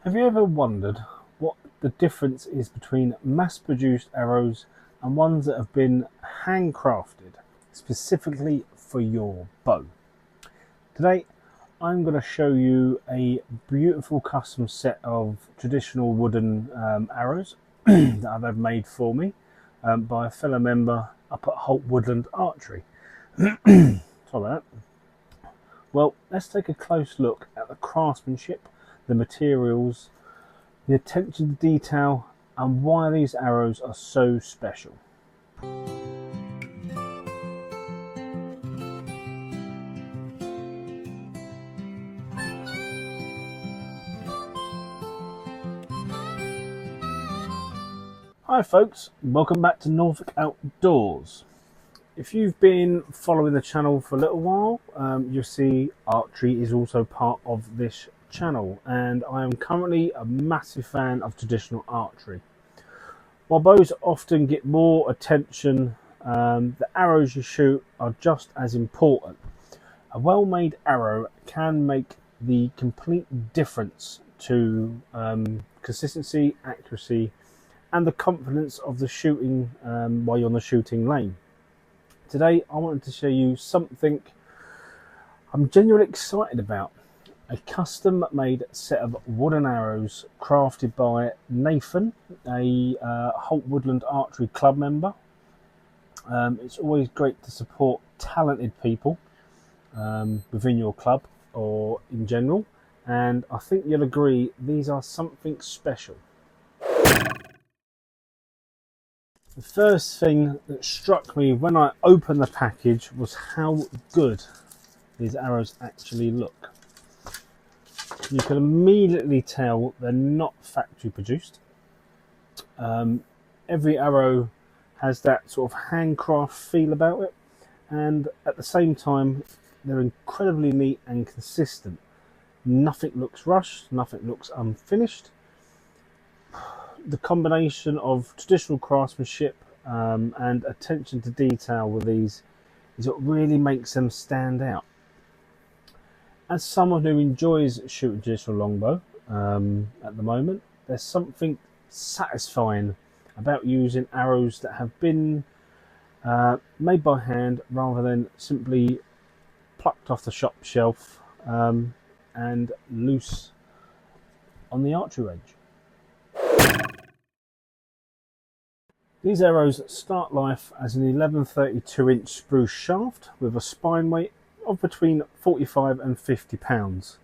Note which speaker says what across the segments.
Speaker 1: Have you ever wondered what the difference is between mass-produced arrows and ones that have been handcrafted specifically for your bow? Today I'm going to show you a beautiful custom set of traditional wooden arrows that I've had made for me by a fellow member up at Holt Woodland Archery. Sorry about that. Well, let's take a close look at the craftsmanship, the materials, the attention to detail, and why these arrows are so special. Hi folks, welcome back to Norfolk Outdoors. If you've been following the channel for a little while, you'll see archery is also part of this channel, and I am currently a massive fan of traditional archery. While bows often get more attention, the arrows you shoot are just as important. A well-made arrow can make the complete difference to consistency, accuracy, and the confidence of the shooting while you're on the shooting lane. Today I wanted to show you something I'm genuinely excited about. A custom made set of wooden arrows crafted by Nathan, a Holt Woodland Archery Club member. It's always great to support talented people within your club or in general, and I think you'll agree these are something special. The first thing that struck me when I opened the package was how good these arrows actually look. You can immediately tell they're not factory produced. Every arrow has that sort of handcraft feel about it, and at the same time they're incredibly neat and consistent. Nothing looks rushed, nothing looks unfinished. The combination of traditional craftsmanship and attention to detail with these is what really makes them stand out. As someone who enjoys shooting traditional longbow at the moment, there's something satisfying about using arrows that have been made by hand rather than simply plucked off the shop shelf and loose on the archery range. These arrows start life as an 1132-inch spruce shaft with a spine weight of between 45 and 50 pounds.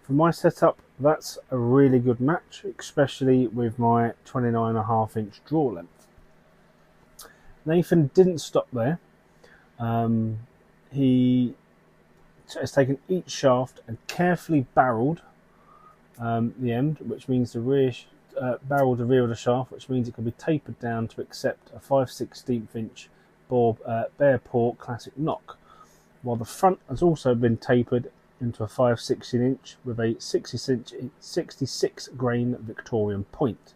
Speaker 1: For my setup, that's a really good match, especially with my 29.5-inch draw length. Nathan didn't stop there. He has taken each shaft and carefully barreled the end, which means the rear barrel the rear of the shaft, which means it can be tapered down to accept a 5/16-inch Bearpaw Classic nock, while the front has also been tapered into a 5/16-inch with a 66 grain Victorian point.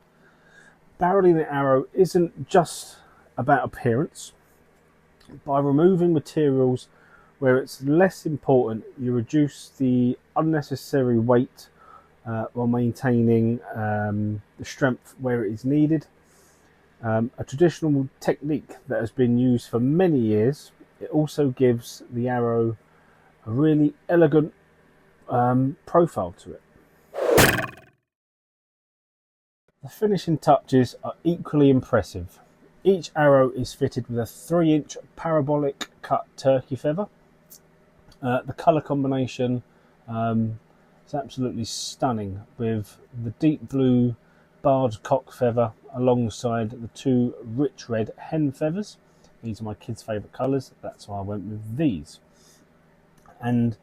Speaker 1: Barreling the arrow isn't just about appearance. By removing materials where it's less important, you reduce the unnecessary weight while maintaining the strength where it is needed. A traditional technique that has been used for many years. It also gives the arrow a really elegant profile to it. The finishing touches are equally impressive. Each arrow is fitted with a 3-inch parabolic-cut turkey feather. The colour combination it's absolutely stunning, with the deep blue barred cock feather alongside the two rich red hen feathers. These are my kids' favourite colours, that's why I went with these. And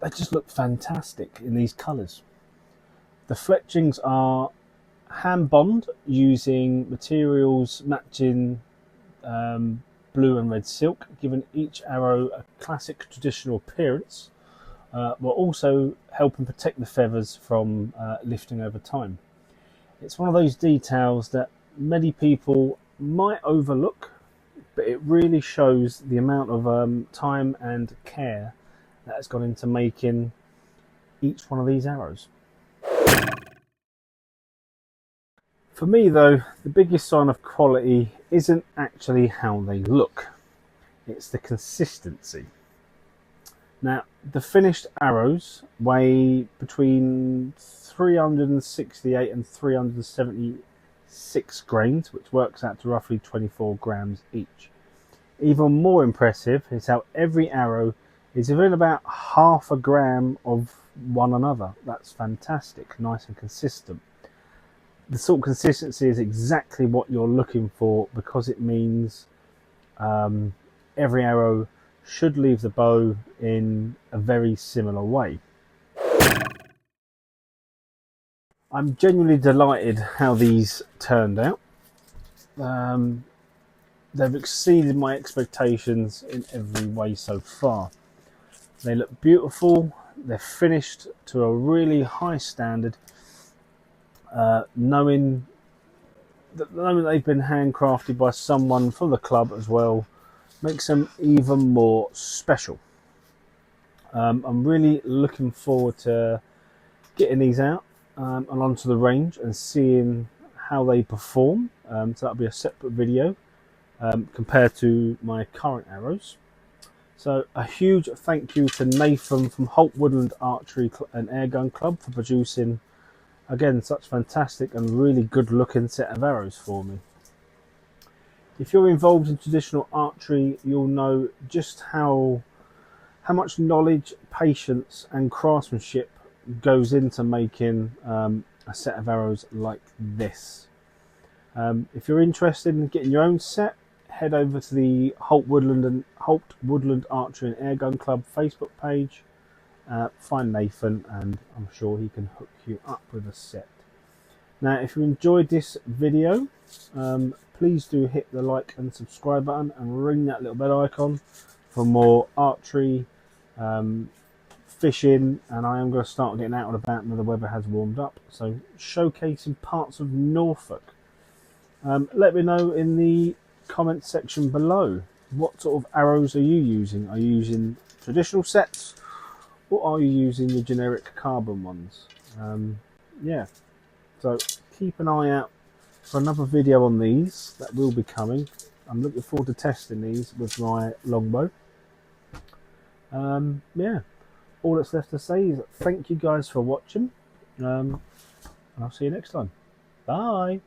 Speaker 1: they just look fantastic in these colours. The fletchings are hand bombed using materials matching blue and red silk, giving each arrow a classic traditional appearance, while also helping protect the feathers from lifting over time. It's one of those details that many people might overlook, but it really shows the amount of time and care that has gone into making each one of these arrows. For me though, the biggest sign of quality isn't actually how they look, it's the consistency. Now, the finished arrows weigh between 368 and 376 grains, which works out to roughly 24 grams each. Even more impressive is how every arrow is within about half a gram of one another. That's fantastic, nice and consistent. The sort of consistency is exactly what you're looking for, because it means every arrow should leave the bow in a very similar way. I'm genuinely delighted how these turned out. They've exceeded my expectations in every way so far. They look beautiful, they're finished to a really high standard, knowing that they've been handcrafted by someone from the club as well makes them even more special. I'm really looking forward to getting these out and onto the range and seeing how they perform. So that'll be a separate video compared to my current arrows. So a huge thank you to Nathan from Holt Woodland Archery and Airgun Club for producing, again, such fantastic and really good looking set of arrows for me. If you're involved in traditional archery, you'll know just how much knowledge, patience and craftsmanship goes into making a set of arrows like this. If you're interested in getting your own set, head over to the Holt Woodland Archery and Airgun Club Facebook page. Find Nathan and I'm sure he can hook you up with a set. Now, if you enjoyed this video, please do hit the like and subscribe button and ring that little bell icon for more archery, fishing, and I am going to start getting out and about now the weather has warmed up, so showcasing parts of Norfolk. Let me know in the comment section below, what sort of arrows are you using? Are you using traditional sets, or are you using the generic carbon ones? Yeah, so keep an eye out for another video on these that will be coming. I'm looking forward to testing these with my longbow. Yeah, all that's left to say is thank you guys for watching, and I'll see you next time. Bye.